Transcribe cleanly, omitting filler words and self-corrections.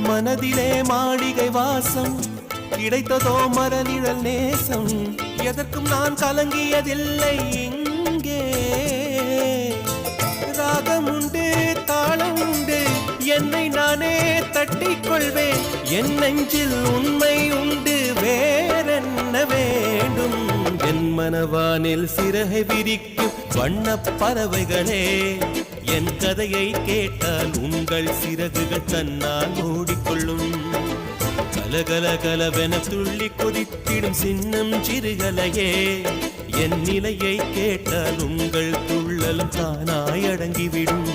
மனதிலே மாளிகை வாசம் கிடைத்ததோ மரநிழல் நேசம் எதற்கும் நான் கலங்கியதில்லை இங்கே ராகம் உண்டு தாளம் உண்டு என்னை நானே தட்டிக் கொள்வேன் என் நெஞ்சில் உண்மை உண்டு வேறென்ன வேண்டும் என் மனவானில் சிறகை விரிக்கும் வண்ணப் பறவைகளே என் கதையை கேட்டால் உங்கள் சிறகுகள் தன்னால் மூடிக்கொள்ளும் கலகல கலவென துள்ளி கொதித்திடும் சின்னம் சிறுகலையே என் நிலையை கேட்டால் உங்கள் துள்ளலும் தானாய் அடங்கிவிடும்